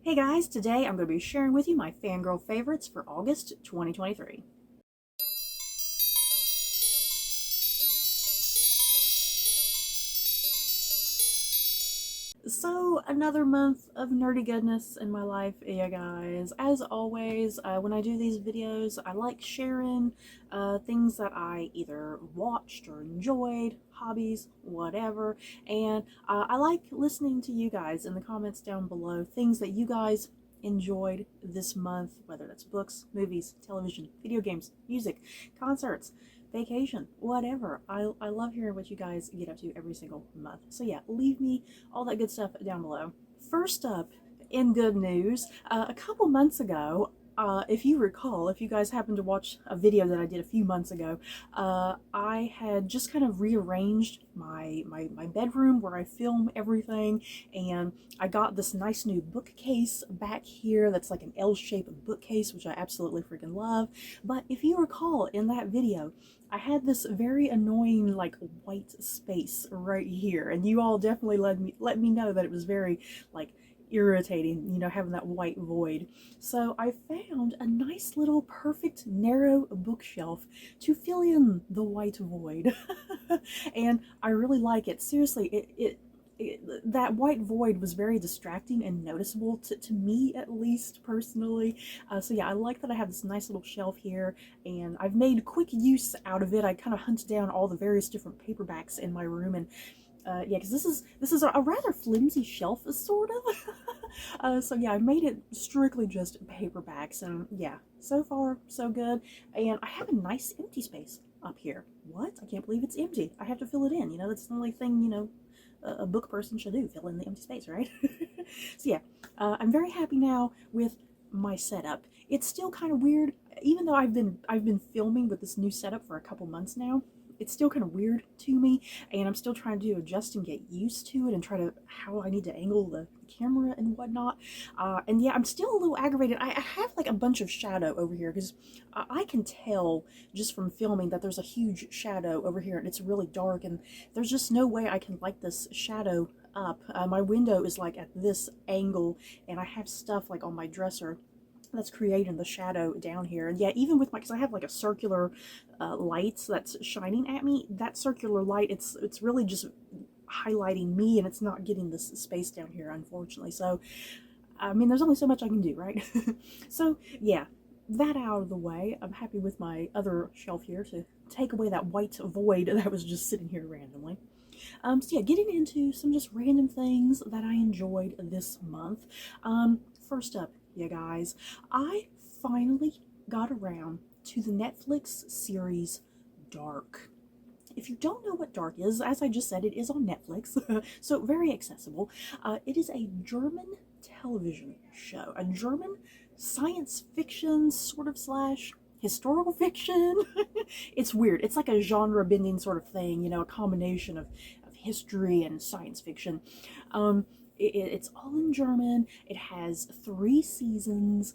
Hey guys, today I'm going to be sharing with you my fangirl favorites for August 2023. So, another month of nerdy goodness in my life, yeah guys. As always, when I do these videos, I like sharing things that I either watched or enjoyed, hobbies, whatever, and I like listening to you guys in the comments down below, things that you guys enjoyed this month, whether that's books, movies, television, video games, music, concerts, vacation, whatever. I love hearing what you guys get up to every single month. So yeah, leave me all that good stuff down below. First up, in good news, a couple months ago, if you recall, if you guys happened to watch a video that I did a few months ago, I had just kind of rearranged my bedroom where I film everything, and I got this nice new bookcase back here that's like an L-shaped bookcase, which I absolutely freaking love. But if you recall in that video, I had this very annoying like white space right here, and you all definitely let me know that it was very like irritating, having that white void. So I found a nice little perfect narrow bookshelf to fill in the white void. And I really like it. Seriously, that white void was very distracting and noticeable to me, at least personally. So yeah, I like that I have this nice little shelf here, and I've made quick use out of it. I kind of hunted down all the various different paperbacks in my room, and yeah, because this is a rather flimsy shelf, sort of. So yeah, I made it strictly just paperbacks, and yeah, so far so good. And I have a nice empty space up here. What? I can't believe it's empty. I have to fill it in. That's the only thing a book person should do, fill in the empty space, right? So yeah, I'm very happy now with my setup. It's still kind of weird, even though I've been filming with this new setup for a couple months now. It's still kind of weird to me, and I'm still trying to adjust and get used to it and try to how I need to angle the camera and whatnot. And yeah, I'm still a little aggravated. I have like a bunch of shadow over here because I can tell just from filming that there's a huge shadow over here, and it's really dark, and there's just no way I can light this shadow up. My window is like at this angle, and I have stuff like on my dresser that's creating the shadow down here. And yeah, even with because I have like a circular light that's shining at me, that circular light, it's really just highlighting me, and it's not getting this space down here, unfortunately. So I mean, there's only so much I can do, right? So yeah, that out of the way, I'm happy with my other shelf here to take away that white void that was just sitting here randomly. So yeah, getting into some just random things that I enjoyed this month. First up, you guys, I finally got around to the Netflix series Dark. If you don't know what Dark is, as I just said, it is on Netflix, so very accessible. It is a German television show, a German science fiction sort of slash historical fiction. It's weird. It's like a genre bending sort of thing, a combination of history and science fiction. It's all in German. It has 3 seasons.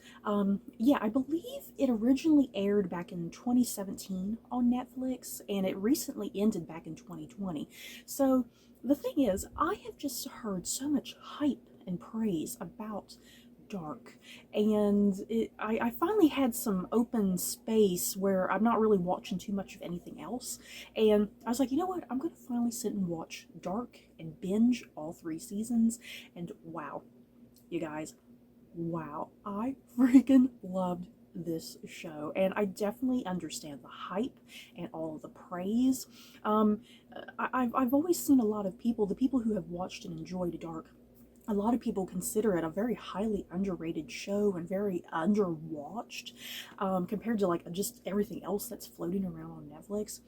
Yeah, I believe it originally aired back in 2017 on Netflix, and it recently ended back in 2020. So the thing is, I have just heard so much hype and praise about Dark, and I finally had some open space where I'm not really watching too much of anything else, and I was like, you know what, I'm gonna finally sit and watch Dark and binge all 3 seasons. And wow, you guys, wow, I freaking loved this show, and I definitely understand the hype and all of the praise. I've always seen a lot of people, the people who have watched and enjoyed Dark, a lot of people consider it a very highly underrated show and very underwatched, compared to like just everything else that's floating around on Netflix.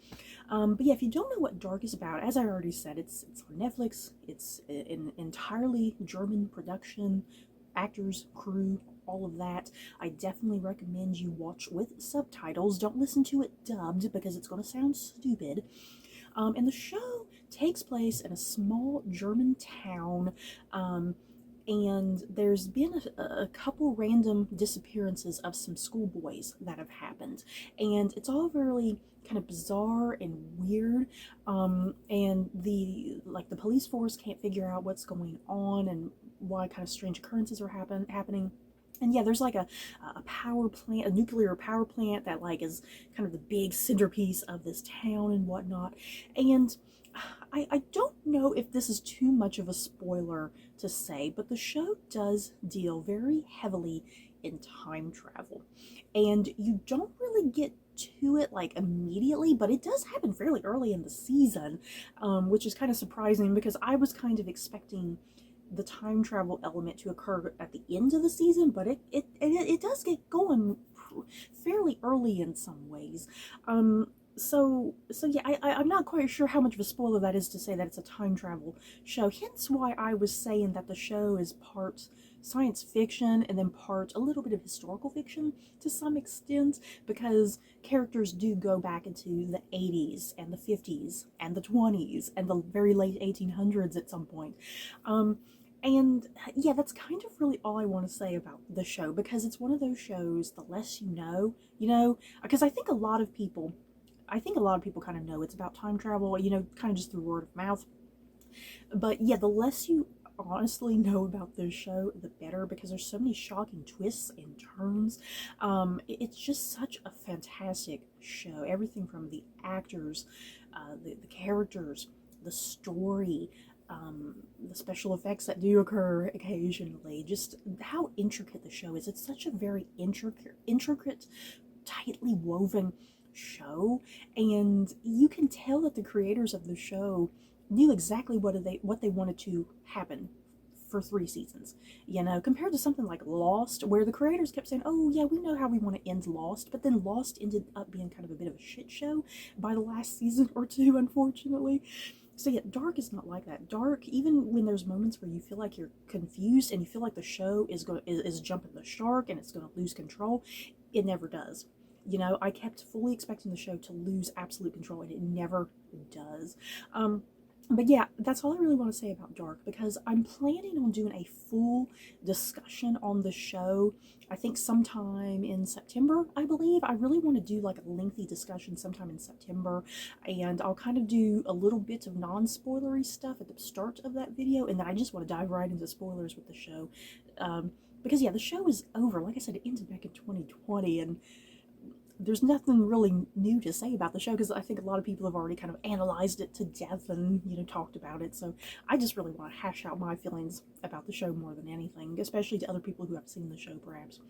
But yeah, if you don't know what Dark is about, as I already said, it's on Netflix. It's an entirely German production, actors, crew, all of that. I definitely recommend you watch with subtitles. Don't listen to it dubbed because it's going to sound stupid. And the show takes place in a small German town, and there's been a couple random disappearances of some schoolboys that have happened, and it's all very kind of bizarre and weird, and the police force can't figure out what's going on, and why kind of strange occurrences are happening. And yeah, there's like a power plant, a nuclear power plant that like is kind of the big centerpiece of this town and whatnot. And I don't know if this is too much of a spoiler to say, but the show does deal very heavily in time travel. And you don't really get to it like immediately, but it does happen fairly early in the season, which is kind of surprising because I was kind of expecting the time travel element to occur at the end of the season, but it does get going fairly early in some ways. So yeah, I'm not quite sure how much of a spoiler that is to say that it's a time travel show. Hence why I was saying that the show is part science fiction and then part a little bit of historical fiction to some extent, because characters do go back into the 80s and the 50s and the 20s and the very late 1800s at some point. And yeah, that's kind of really all I want to say about the show, because it's one of those shows, the less you know, because I think a lot of people kind of know it's about time travel, you know, kind of just through word of mouth. But yeah, the less you honestly know about this show, the better, because there's so many shocking twists and turns. It's just such a fantastic show. Everything from the actors, the characters, the story, the special effects that do occur occasionally, just how intricate the show is. It's such a very intricate, tightly woven show, and you can tell that the creators of the show knew exactly what they wanted to happen for 3 seasons, you know, compared to something like Lost, where the creators kept saying, oh yeah, we know how we want to end Lost, but then Lost ended up being kind of a bit of a shit show by the last season or two, unfortunately. So yeah, Dark is not like that. Dark, even when there's moments where you feel like you're confused and you feel like the show is jumping the shark and it's going to lose control, it never does. You know, I kept fully expecting the show to lose absolute control, and it never does. But yeah, that's all I really want to say about Dark, because I'm planning on doing a full discussion on the show, I think sometime in September, I believe. I really want to do like a lengthy discussion sometime in September, and I'll kind of do a little bit of non-spoilery stuff at the start of that video, and then I just want to dive right into spoilers with the show. Because yeah, the show is over. Like I said, it ended back in 2020, and there's nothing really new to say about the show, because I think a lot of people have already kind of analyzed it to death and, you know, talked about it. So I just really want to hash out my feelings about the show more than anything, especially to other people who have seen the show, perhaps.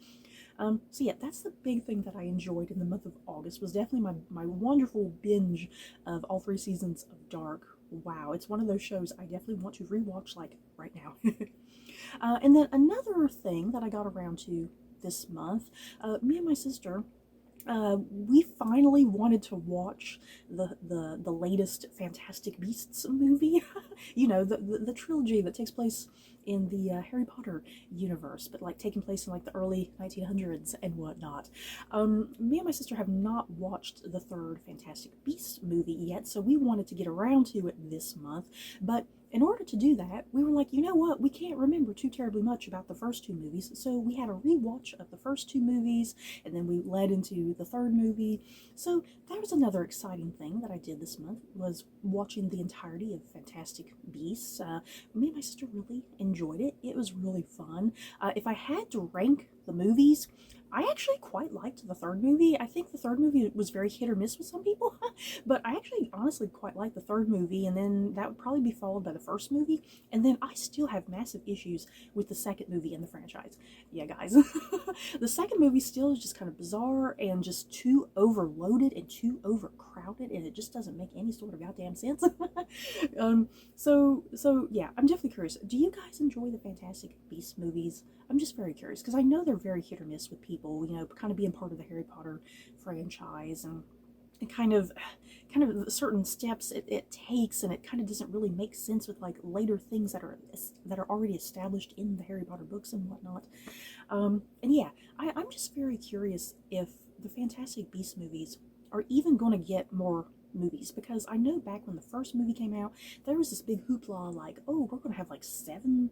So yeah, that's the big thing that I enjoyed in the month of August, was definitely my wonderful binge of all 3 seasons of Dark. Wow, it's one of those shows I definitely want to rewatch, like, right now. And then another thing that I got around to this month, me and my sister, we finally wanted to watch the latest Fantastic Beasts movie. You know, the trilogy that takes place in the Harry Potter universe, but like taking place in like the early 1900s and whatnot. Me and my sister have not watched the third Fantastic Beasts movie yet, so we wanted to get around to it this month. But in order to do that, we were like, you know what, we can't remember too terribly much about the first 2 movies, so we had a rewatch of the first 2 movies, and then we led into the third movie. So that was another exciting thing that I did this month, was watching the entirety of Fantastic Beasts. Me and my sister really enjoyed it. It was really fun. If I had to rank the movies, I actually quite liked the third movie. I think the third movie was very hit or miss with some people, but I actually honestly quite liked the third movie, and then that would probably be followed by the first movie, and then I still have massive issues with the second movie in the franchise. Yeah, guys. The second movie still is just kind of bizarre and just too overloaded and too overcrowded, and it just doesn't make any sort of goddamn sense. So yeah, I'm definitely curious. Do you guys enjoy the Fantastic Beasts movies? I'm just very curious, because I know they're very hit or miss with people, you know, kind of being part of the Harry Potter franchise, and kind of certain steps it takes, and it kind of doesn't really make sense with like later things that are already established in the Harry Potter books and whatnot. And yeah, I'm just very curious if the Fantastic Beasts movies are even going to get more movies, because I know back when the first movie came out, there was this big hoopla like, oh, we're gonna have like seven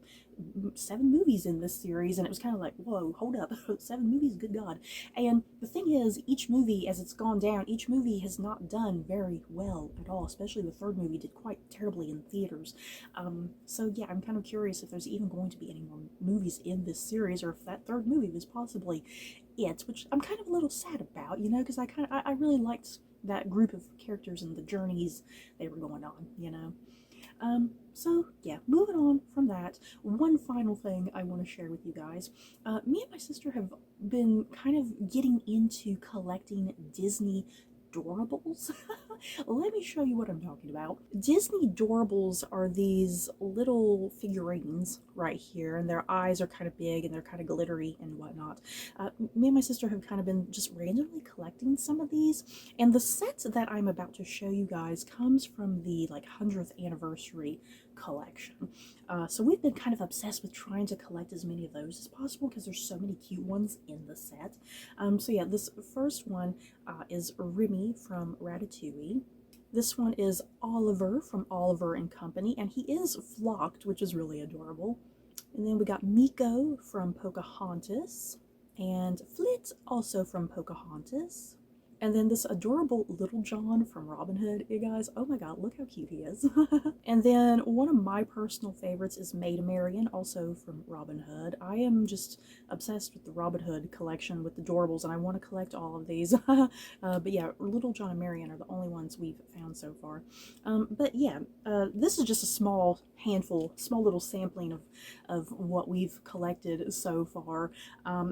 movies in this series, and it was kind of like, whoa, hold up, 7 movies, good God. And the thing is, each movie, as it's gone down, each movie has not done very well at all, especially the third movie did quite terribly in theaters. So yeah, I'm kind of curious if there's even going to be any more movies in this series, or if that third movie was possibly it, which I'm kind of a little sad about, you know, because I really liked that group of characters and the journeys they were going on, you know. So yeah, moving on from that, one final thing I want to share with you guys. Me and my sister have been kind of getting into collecting Disney Doorables. Let me show you what I'm talking about. Disney Doorables are these little figurines right here, and their eyes are kind of big and they're kind of glittery and whatnot. Me and my sister have kind of been just randomly collecting some of these, and the set that I'm about to show you guys comes from the like 100th anniversary collection. So we've been kind of obsessed with trying to collect as many of those as possible because there's so many cute ones in the set. So yeah, this first one is Remy from Ratatouille. This one is Oliver from Oliver and Company, and he is flocked, which is really adorable. And then we got Miko from Pocahontas, and Flit, also from Pocahontas. And then this adorable Little John from Robin Hood, you guys. Oh my god, look how cute he is. And then one of my personal favorites is Maid Marian, also from Robin Hood. I am just obsessed with the Robin Hood collection with the Doorables, and I want to collect all of these. But yeah, Little John and Marian are the only ones we've found so far. But yeah, this is just a small handful, small little sampling of what we've collected so far.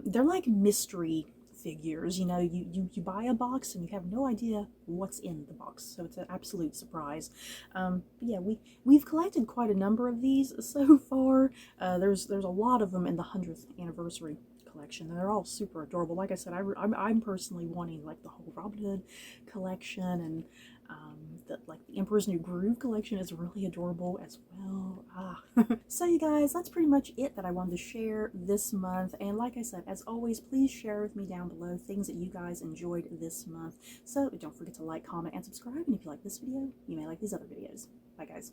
They're like mystery figures, you know, you buy a box and you have no idea what's in the box, so it's an absolute surprise. But yeah, we've collected quite a number of these so far. There's a lot of them in the 100th anniversary collection, and they're all super adorable. Like I said, I'm personally wanting like the whole Robin Hood collection, and the Emperor's New Groove collection is really adorable as well. So you guys, that's pretty much it that I wanted to share this month. And like I said, as always, please share with me down below things that you guys enjoyed this month. So don't forget to like, comment, and subscribe. And if you like this video, you may like these other videos. Bye guys.